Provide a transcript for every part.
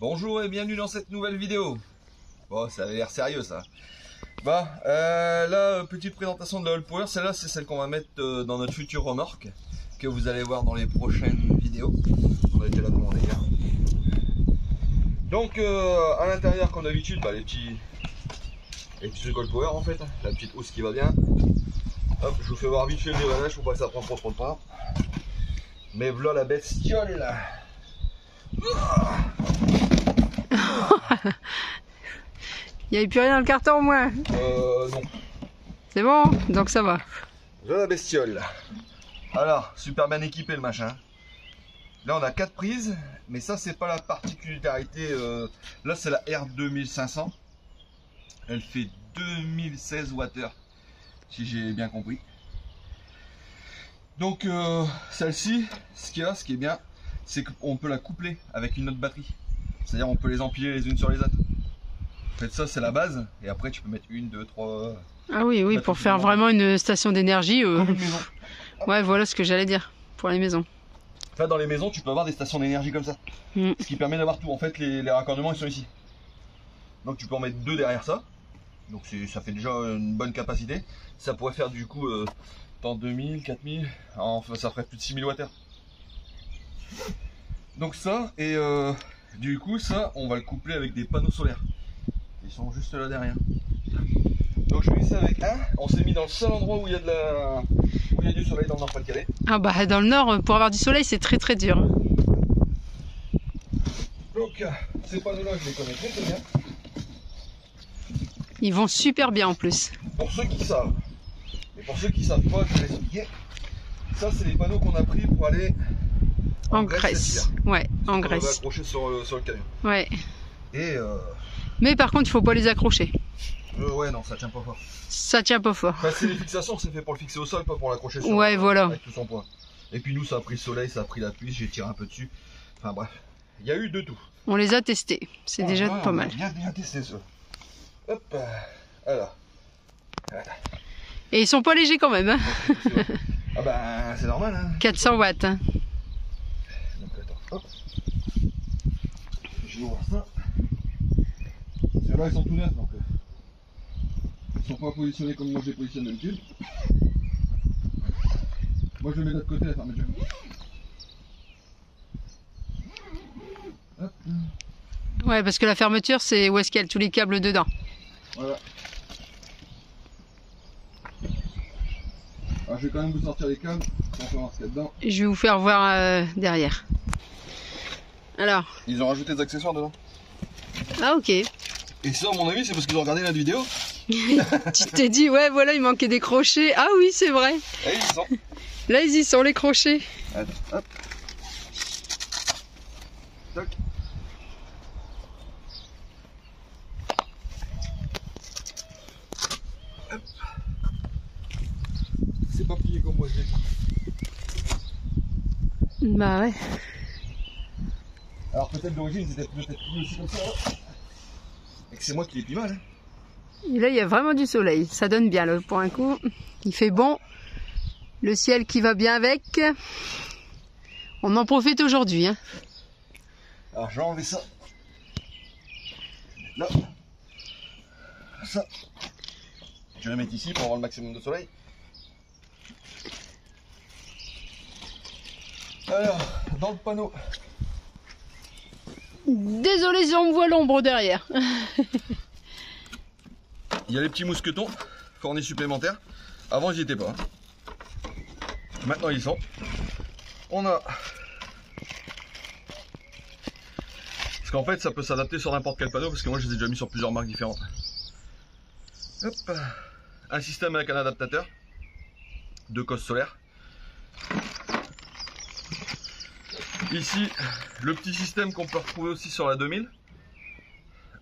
Bonjour et bienvenue dans cette nouvelle vidéo. Bon, ça avait l'air sérieux ça. Bah, là, petite présentation de la All Power. Celle-là, c'est celle qu'on va mettre dans notre future remorque, que vous allez voir dans les prochaines vidéos. On a été la commander hier. Donc, à l'intérieur, comme d'habitude, bah, les petits trucs All Power en fait. La petite housse qui va bien. Hop, je vous fais voir vite fait le déballage pour pas que ça prenne trop de temps. Mais voilà la bestiole là. Il n'y avait plus rien dans le carton au moins. Non. C'est bon, donc ça va. Voilà la bestiole là. Alors, super bien équipé le machin. Là on a 4 prises, mais ça c'est pas la particularité. Là c'est la R2500. Elle fait 2016 Wh, si j'ai bien compris. Donc celle-ci, ce qui est bien, c'est qu'on peut la coupler avec une autre batterie. C'est-à-dire on peut les empiler les unes sur les autres. En fait ça c'est la base, et après tu peux mettre une, deux, trois... Ah oui, oui, pour faire vraiment une station d'énergie. Comme une maison. Ouais, voilà ce que j'allais dire, pour les maisons. Enfin, dans les maisons tu peux avoir des stations d'énergie comme ça. Ce qui permet d'avoir tout. En fait les raccordements ils sont ici. Donc tu peux en mettre deux derrière ça. Donc ça fait déjà une bonne capacité. Ça pourrait faire du coup dans 2000, 4000, enfin ça ferait plus de 6000 Wh. Donc ça, et du coup ça on va le coupler avec des panneaux solaires. Ils sont juste là derrière. Donc je mets ça avec un. On s'est mis dans le seul endroit où il y a du soleil dans le Nord-Pas-de-Calais. Ah bah dans le nord, pour avoir du soleil c'est très très dur. Donc ces panneaux là je les connais très bien. Ils vont super bien en plus. Pour ceux qui savent. Et pour ceux qui savent pas, je vais l'expliquer. Ça c'est les panneaux qu'on a pris pour aller en Grèce. Ouais, en Grèce. On va accrocher sur le camion. Ouais. Et mais par contre il faut pas les accrocher. Ouais non, ça tient pas fort. Ça tient pas fort. Enfin, c'est les fixations, c'est fait pour le fixer au sol, pas pour l'accrocher sur ouais, voilà. Avec tout son poids. Et puis nous ça a pris le soleil, ça a pris la pluie, j'ai tiré un peu dessus. Enfin bref, il y a eu de tout. On les a testés, c'est déjà pas mal. Bien testé ça. Hop, voilà. Et ils sont pas légers quand même. Hein. Ah bah c'est normal. Hein. 400 watts. Hein. Donc attends, hop. Je vais voir ça. Ceux-là ils sont tout neufs donc. Ils sont pas positionnés comme moi je les positionne d'habitude. Moi je le mets de l'autre côté la fermeture. Hop. Ouais, parce que la fermeture c'est où est-ce qu'il y a tous les câbles dedans. Voilà. Alors je vais quand même vous sortir les câbles pour voir ce qu'il y a dedans. Je vais vous faire voir derrière. Alors. Ils ont rajouté des accessoires dedans. Ah ok. Et ça à mon avis c'est parce qu'ils ont regardé notre vidéo. Tu t'es dit ouais voilà il manquait des crochets. Ah oui c'est vrai. Et ils y sont. Là ils y sont les crochets. Attends, hop. Toc. Hop. C'est pas plié comme moi je l'ai fait. Bah ouais. Alors peut-être d'origine c'était peut-être plié aussi comme ça. Là. Et que c'est moi qui les plie mal. Hein. Et là il y a vraiment du soleil. Ça donne bien là pour un coup. Il fait bon. Le ciel qui va bien avec. On en profite aujourd'hui. Hein. Alors je vais enlever ça. Là. Ça. Je vais la mettre ici pour avoir le maximum de soleil. Alors, dans le panneau. Désolé si on me voit l'ombre derrière. Il y a les petits mousquetons, fournis supplémentaires. Avant, ils n'y étaient pas. Maintenant, ils y sont. On a... Parce qu'en fait, ça peut s'adapter sur n'importe quel panneau, parce que moi, je les ai déjà mis sur plusieurs marques différentes. Hop. Un système avec un adaptateur. 2 cosses solaires. Ici, le petit système qu'on peut retrouver aussi sur la 2000.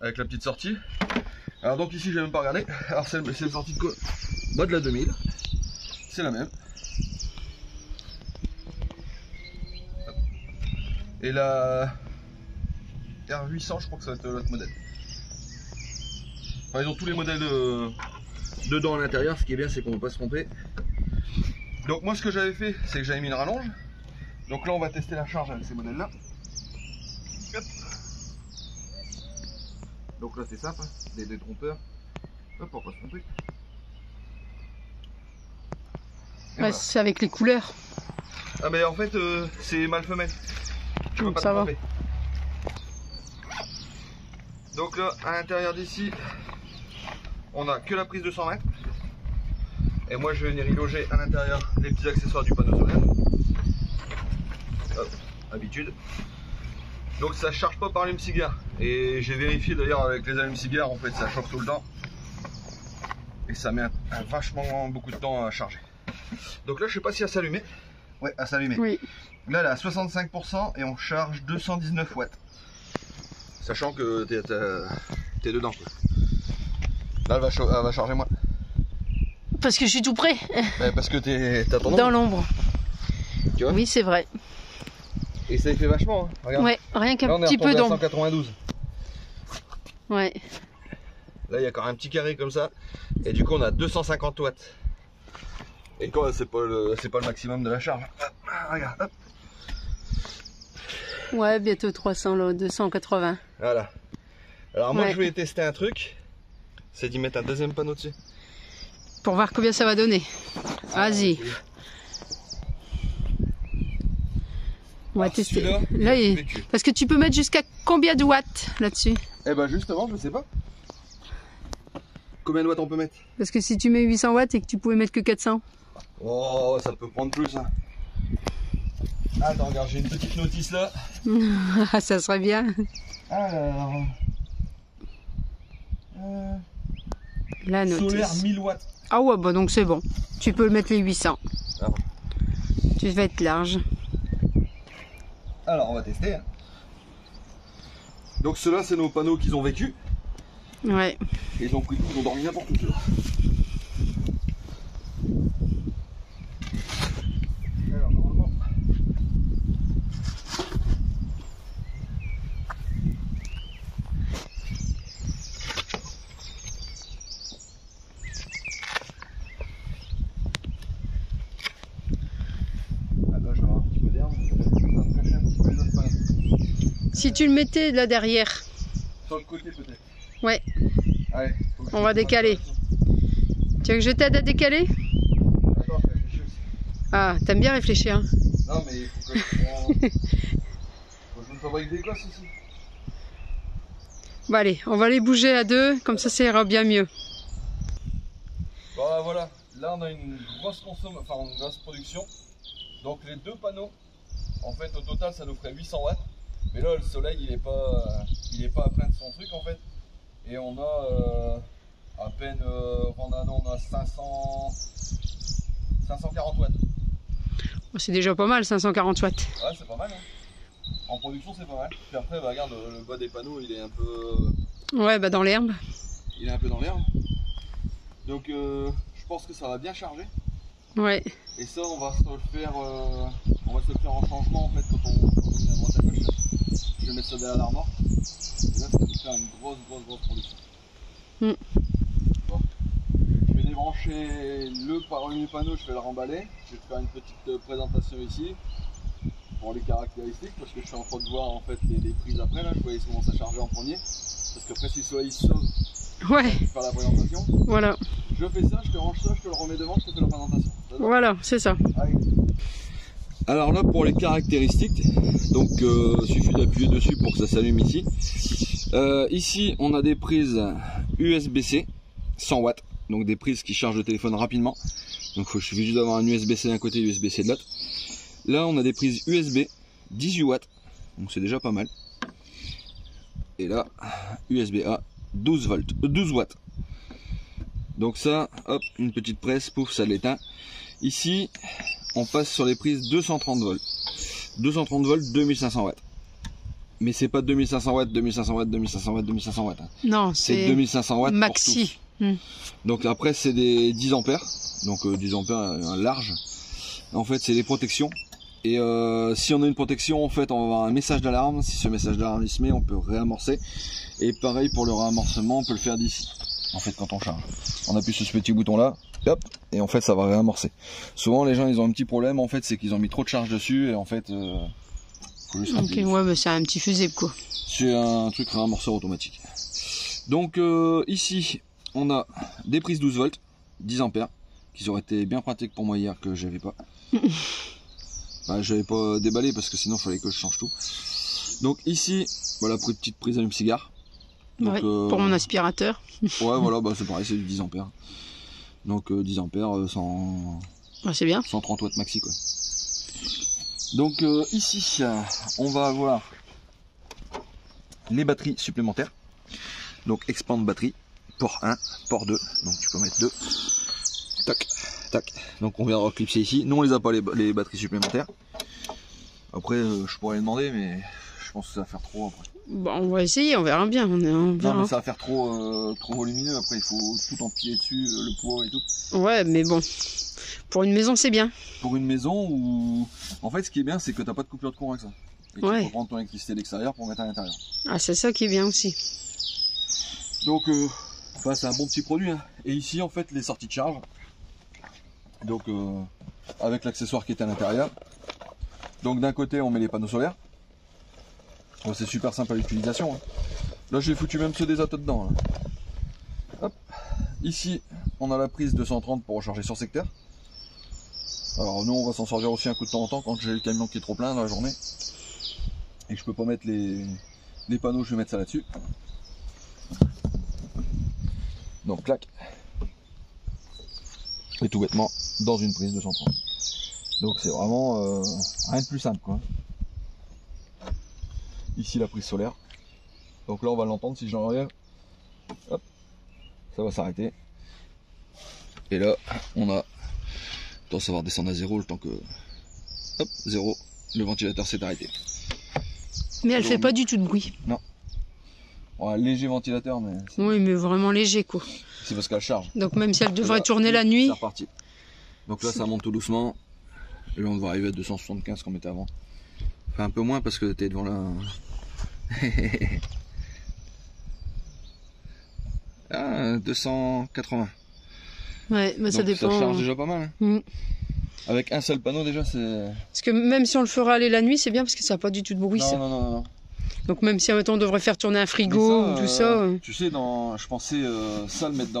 Avec la petite sortie. Alors donc ici, j'ai même pas regardé. Alors c'est la sortie de quoi? Bah, de la 2000. C'est la même. Et la R800, je crois que ça va être l'autre modèle. Enfin, ils ont tous les modèles dedans à l'intérieur. Ce qui est bien, c'est qu'on ne peut pas se tromper. Donc moi, ce que j'avais fait, c'est que j'avais mis une rallonge. Donc là, on va tester la charge avec ces modèles-là. Donc là c'est simple, hein. Des détrompeurs. Hop, on va pas se tromper. Et Ouais, voilà. c'est avec les couleurs. Ah mais en fait c'est mâle femelle. Je peux pas te Ça va. tromper. Donc là à l'intérieur d'ici on a que la prise de 100 mètres. Et moi je vais venir y loger à l'intérieur les petits accessoires du panneau solaire. Hop, habitude. Donc ça charge pas par allume-cigare. Et j'ai vérifié d'ailleurs avec les allume-cigares, en fait ça chauffe tout le temps. Et ça met vachement beaucoup de temps à charger. Donc là je sais pas si elle s'allumer. Ouais, elle s'allumer. Oui. Là elle est à 65% et on charge 219 watts. Sachant que t'es dedans quoi. Là elle va charger moins. Parce que je suis tout près. Parce que t'as ton Dans ombre, l'ombre. tu vois. Oui, c'est vrai. Et ça y fait vachement, hein. Regarde. Ouais, rien Là qu'un on est petit peu retombé à d'ombre. 192. Ouais. Là il y a encore un petit carré comme ça. Et du coup on a 250 watts. Et quoi, c'est pas le maximum de la charge. Hop, regarde, hop. Ouais, bientôt 300 là, 280. Voilà. Alors moi Ouais. je voulais tester un truc. C'est d'y mettre un deuxième panneau dessus. Pour voir combien ça va donner. Vas-y. On va Alors, tester. celui-là, Là, il est il... vécu. Parce que tu peux mettre jusqu'à combien de watts là-dessus? Eh ben justement, je sais pas. Combien de watts on peut mettre? Parce que si tu mets 800 watts et que tu pouvais mettre que 400. Oh, ça peut prendre plus. Hein. Attends, regarde, j'ai une petite notice là. Ça serait bien. Alors. La Solaire notice. 1000 watts. Ah ouais, bah donc c'est bon. Tu peux mettre les 800. Ah bon. Tu vas être large. Alors on va tester. Hein. Donc ceux-là, c'est nos panneaux qu'ils ont vécu. Ouais. Et ils ont pris tout, ils ont dormi n'importe où. Ceux-là. Alors normalement. Ah là, je vais avoir un petit peu d'herbe. Ça va me cacher un petit peu les autres panneaux. Si tu le mettais là derrière. Sur le côté peut-être. Ouais. Allez, faut que On je- va décaler. Tu veux que je t'aide à décaler? Attends, je réfléchis aussi. Ah, t'aimes bien réfléchir. Hein. Non mais il faut que je faut que je me fabrique des gosses ici. Bon allez, on va les bouger à deux, comme ça ira bien mieux. Bon bah, voilà, là on a une grosse une grosse production. Donc les deux panneaux, en fait au total ça nous ferait 800 watts. Mais là le soleil il est pas à plein de son truc en fait. Et on a à peine on a 540 watts. C'est déjà pas mal, 540 watts. Ouais c'est pas mal hein. En production c'est pas mal. Puis après bah, regarde le bas des panneaux il est un peu. Ouais, bah dans l'herbe. Il est un peu dans l'herbe. Donc je pense que ça va bien charger. Ouais. Et ça on va se le faire en changement en fait quand on est à droite à gauche. Je vais mettre ça derrière l'armoire. Et là ça va nous faire une grosse production. Mm. Bon. Je vais débrancher le premier panneau, je vais le remballer. Je vais faire une petite présentation ici pour les caractéristiques parce que je suis en train de voir en fait les prises après là. Je voyais comment ça chargeait en premier. Parce qu'après si le soleil sauve, Ouais, je vais faire la présentation. voilà. Je fais ça, je te range ça, je te le remets devant, je te fais la présentation. Voilà, c'est ça. Allez. Alors là pour les caractéristiques, donc suffit d'appuyer dessus pour que ça s'allume ici. Ici on a des prises USB-C 100 watts, donc des prises qui chargent le téléphone rapidement. Donc il suffit juste d'avoir un USB-C d'un côté et USB-C de l'autre. Là on a des prises USB 18 watts, donc c'est déjà pas mal. Et là USB-A 12 watts. Donc ça, hop, une petite presse, pouf, ça l'éteint. Ici, on passe sur les prises 230 volts. 230 volts, 2500 watts. Mais c'est pas 2500 watts, 2500 watts, 2500 watts, 2500 watts. Hein. Non, C'est c'est 2500 watts maxi. pour tous. Donc après, c'est des 10 ampères. Donc 10 ampères, un large. En fait, c'est des protections. Et si on a une protection, en fait, on va avoir un message d'alarme. Si ce message d'alarme il se met, on peut réamorcer. Et pareil pour le réamorcement, on peut le faire d'ici. En fait, quand on charge, on appuie sur ce petit bouton là, hop, et en fait, ça va réamorcer. Souvent, les gens, ils ont un petit problème, en fait, c'est qu'ils ont mis trop de charge dessus, et en fait, faut juste Ok, rappeler. ouais, mais c'est un petit fusible quoi. C'est un truc réamorceur automatique. Donc ici, on a des prises 12 volts, 10 ampères, qui auraient été bien pratiques pour moi hier que j'avais pas. Bah, j'avais pas déballé parce que sinon il fallait que je change tout. Donc ici, voilà, petite prise allume-cigare. Ouais, pour mon aspirateur. Ouais, voilà, bah, c'est pareil, c'est du 10 ampères. Donc 10 ampères, C'est bien. 130 watts maxi quoi. Donc ici, on va avoir les batteries supplémentaires. Donc expand batterie, port 1, port 2, donc tu peux mettre 2. Tac, tac. Donc on vient de reclipser ici. Nous on les a pas les batteries supplémentaires. Après je pourrais les demander mais je pense que ça va faire trop après. Bon, on va essayer, on verra bien. On verra. Non mais ça va faire trop volumineux, après il faut tout empiler dessus, le poids et tout. Ouais mais bon, pour une maison c'est bien. Pour une maison où en fait ce qui est bien c'est que t'as pas de coupure de courant avec ça. Et tu peux prendre ton électricité de l'extérieur pour mettre à l'intérieur. Ah c'est ça qui est bien aussi. Donc bah, c'est un bon petit produit hein. Et ici en fait les sorties de charge. Donc avec l'accessoire qui est à l'intérieur. Donc d'un côté on met les panneaux solaires. Bon, c'est super simple à l'utilisation hein. Là j'ai foutu même ceux des autos dedans là. Hop. Ici on a la prise 230 pour recharger sur secteur. Alors nous on va s'en servir aussi un coup de temps en temps quand j'ai le camion qui est trop plein dans la journée et que je peux pas mettre les panneaux, je vais mettre ça là-dessus. Donc clac. Et tout bêtement dans une prise 230. Donc c'est vraiment rien de plus simple quoi. Ici la prise solaire. Donc là on va l'entendre si je l'enlève. Hop, ça va s'arrêter. Et là on a, attends, ça va redescendre à 0 le temps que, hop, 0, le ventilateur s'est arrêté. Mais elle fait pas du tout de bruit. Non. Bon, un léger ventilateur mais. Oui mais vraiment léger quoi. C'est parce qu'elle charge. Donc même si elle devrait tourner la nuit. C'est reparti. Donc là ça monte tout doucement. Et là on va arriver à 275 qu'on mettait avant. Enfin un peu moins parce que t'es devant la. Ah, 280. Ouais, mais ça donc, dépend. Ça charge déjà pas mal. Hein. Avec un seul panneau déjà c'est. Parce que même si on le fera aller la nuit, c'est bien parce que ça n'a pas du tout de bruit. Non, ça. non. Donc même si on devrait faire tourner un frigo ça, ou tout ça. Tu sais, je pensais ça le mettre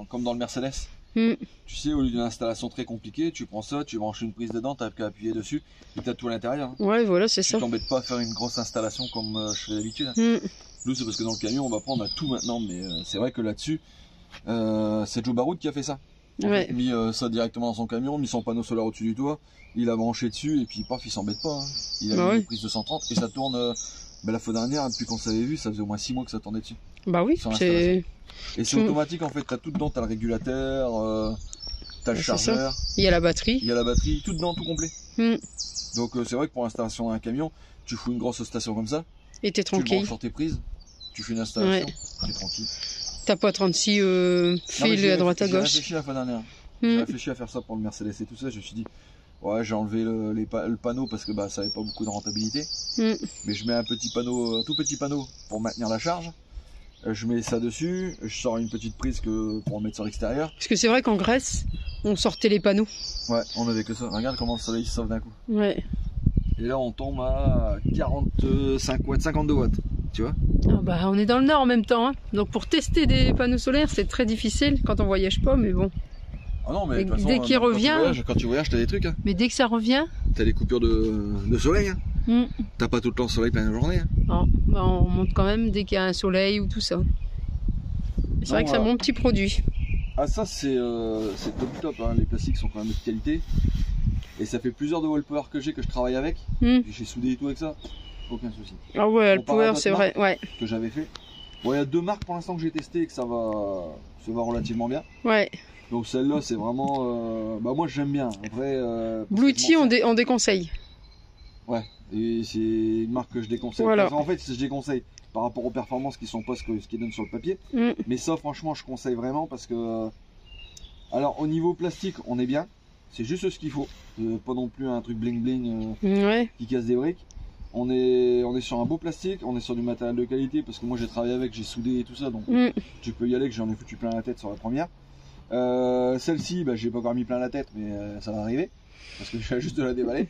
comme dans le Mercedes. Mm. Tu sais, au lieu d'une installation très compliquée, tu prends ça, tu branches une prise dedans, t'as qu'à appuyer dessus et t'as tout à l'intérieur. Hein. Ouais, voilà, c'est ça. Tu t'embêtes pas à faire une grosse installation comme je fais d'habitude. Mm. Nous, c'est parce que dans le camion, on va prendre tout maintenant, mais c'est vrai que là-dessus, c'est Joe Baroud qui a fait ça. Ouais. Il a mis ça directement dans son camion, mis son panneau solaire au-dessus du toit, il a branché dessus et puis paf, il s'embête pas. Hein. Il a mis une prise de 130 et ça tourne. La fois dernière, depuis qu'on s'avait vu, ça faisait au moins 6 mois que ça tournait dessus. Bah oui, c'est. Et c'est automatique en fait, t'as tout dedans, t'as le régulateur, t'as le chargeur. Il y a la batterie. Il y a la batterie, tout dedans, tout complet. Mm. Donc c'est vrai que pour l'installation d'un camion, tu fous une grosse station comme ça. Et t'es tranquille. Tu le branches sur tes prises, tu fais une installation, t'es tranquille. T'as pas 36 fils à droite à gauche. J'ai réfléchi la fois dernière. J'ai réfléchi à faire ça pour le Mercedes et tout ça, je me suis dit. Ouais, j'ai enlevé le panneau parce que ça n'avait pas beaucoup de rentabilité. Mais je mets un petit panneau, tout petit panneau pour maintenir la charge. Je mets ça dessus, je sors une petite prise pour en mettre sur l'extérieur. Parce que c'est vrai qu'en Grèce, on sortait les panneaux. Ouais, on avait que ça. Regarde comment le soleil se sauve d'un coup. Ouais. Et là, on tombe à 45 watts, 52 watts. Tu vois? Ah bah, on est dans le nord en même temps. Hein. Donc pour tester des panneaux solaires, c'est très difficile quand on voyage pas, mais bon. Ah non, mais dès qu'il revient. Quand tu voyages, t'as des trucs. Hein. Mais dès que ça revient. T'as des coupures de soleil. Hein. T'as pas tout le temps le soleil plein de journée. Hein. Non, bah on monte quand même dès qu'il y a un soleil ou tout ça. C'est vrai que c'est un bon petit produit. Ah, ça, c'est top. Hein. Les plastiques sont quand même de qualité. Et ça fait plusieurs de wallpower que j'ai que je travaille avec. J'ai soudé et tout avec ça. Aucun souci. Ah ouais, wallpower, c'est vrai. Ouais. Que j'avais fait. Bon, il y a 2 marques pour l'instant que j'ai testé et que ça va relativement bien. Ouais. Donc celle-là c'est vraiment, moi j'aime bien. Après, Bluetooth on déconseille. Ouais, et c'est une marque que je déconseille. Voilà. En fait, je déconseille par rapport aux performances qui sont pas ce qu'ils donnent sur le papier. Mais ça, franchement, je conseille vraiment parce que, alors au niveau plastique, on est bien. C'est juste ce qu'il faut. Pas non plus un truc bling bling qui casse des briques. On est sur un beau plastique, on est sur du matériel de qualité parce que moi j'ai travaillé avec, j'ai soudé et tout ça, donc tu peux y aller que j'en ai foutu plein la tête sur la première. Celle-ci, j'ai pas encore mis plein la tête, mais ça va arriver parce que je viens juste de la déballer.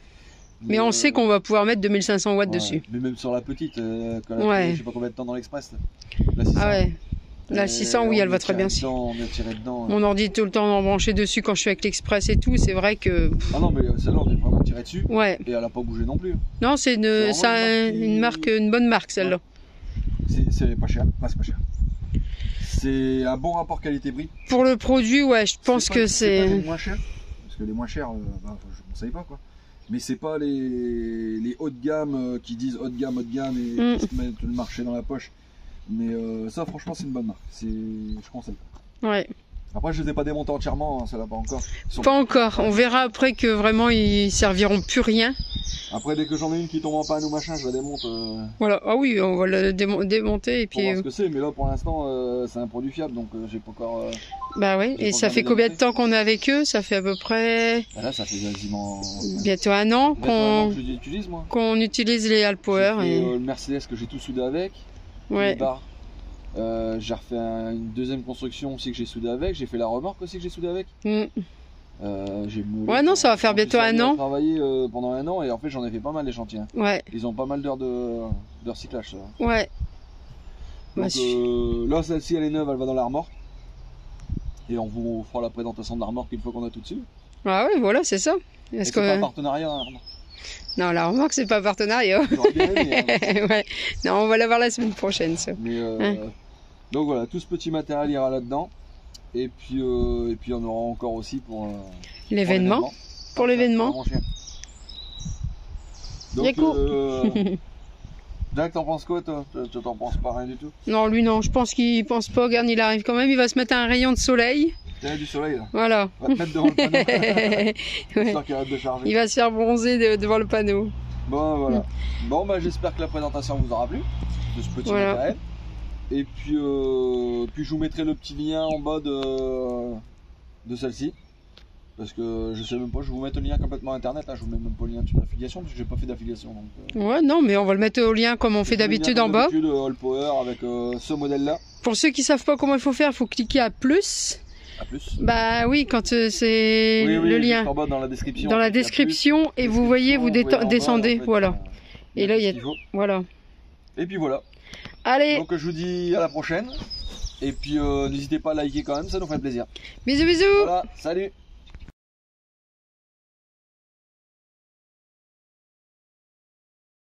Mais on sait qu'on va pouvoir mettre 2500 watts dessus. Mais même sur la petite, quand je sais pas combien de temps dans l'express. Ah ouais. La 600, oui, elle va très bien. On a tiré dedans. Mon ordi est tout le temps embranché dessus quand je suis avec l'Express et tout. C'est vrai que. Ah non, mais celle-là, on est vraiment tiré dessus. Ouais. Et elle a pas bougé non plus. Non, c'est une marque, une bonne marque celle-là. C'est pas cher. Enfin, c'est pas cher. C'est un bon rapport qualité-prix. Pour le produit, ouais, je pense que c'est. Les moins chers. Parce que les moins chers, je ne conseille pas quoi. Mais c'est pas les haut de gamme qui disent haut de gamme et qui se mettent le marché dans la poche. Mais ça, franchement, c'est une bonne marque. Je conseille. Ouais. Après, je les ai pas démontés entièrement, hein, ça va pas encore. Pas encore. On verra après que vraiment ils serviront plus rien. Après, dès que j'en ai une qui tombe en panne ou machin, je la démonte. Voilà. Ah oui, on va la démonter et puis. Pour voir ce que c'est, mais là pour l'instant, c'est un produit fiable, donc j'ai pas encore. Bah oui. Et ça fait combien de temps qu'on est avec eux? Ça fait à peu près. Bah là, ça fait quasiment. Bientôt un an que j'utilise moi. Qu'on utilise les Alpower. Le Mercedes que j'ai tout soudé avec. Ouais. J'ai refait une deuxième construction aussi que j'ai soudé avec. J'ai fait la remorque aussi que j'ai soudé avec. Ouais, non, ça va faire bientôt un an. J'ai travaillé pendant un an et en fait j'en ai fait pas mal les chantiers. Ouais. Ils ont pas mal d'heures de recyclage. Ça. Ouais. Donc là, celle-ci elle est neuve, elle va dans la remorque. Et on vous fera la présentation de la remorque une fois qu'on a tout dessus. Ah oui, voilà, c'est ça. C'est pas un partenariat, hein, non, la remorque, c'est pas un partenariat. J'aurais bien aimé, hein, ouais. Non, on va la voir la semaine prochaine, ça. Mais, donc voilà, tout ce petit matériel ira là-dedans. Et puis on aura encore aussi pour l'événement. Pour l'événement. Donc, Jack, t'en penses quoi, toi? Tu t'en penses pas rien du tout? Non, lui, non. Je pense qu'il pense pas. Regarde, il arrive quand même. Il va se mettre à un rayon de soleil. Il y a du soleil, là. Voilà. On va te mettre devant le panneau. J'espère qu'il arrête de charger. Il va se faire bronzer devant le panneau. Bon, voilà. Bon, bah, j'espère que la présentation vous aura plu de ce petit matériel. Et puis, je vous mettrai le petit lien en bas de celle-ci. Parce que je sais même pas, je vais vous mettre le lien complètement internet. Là, je vous mets même pas le lien de l'affiliation parce que j'ai pas fait d'affiliation. Ouais, non, mais on va le mettre au lien comme on fait d'habitude en bas. Allpower avec ce modèle-là. Pour ceux qui savent pas comment il faut faire, il faut cliquer à plus. À plus. Bah oui, quand c'est le lien. En bas dans la description. Dans la description et vous voyez, vous descendez, en fait, voilà. Et là, il y a voilà. Et puis voilà. Allez. Donc je vous dis à la prochaine. Et puis n'hésitez pas à liker quand même, ça nous ferait plaisir. Bisous, bisous. Voilà, salut.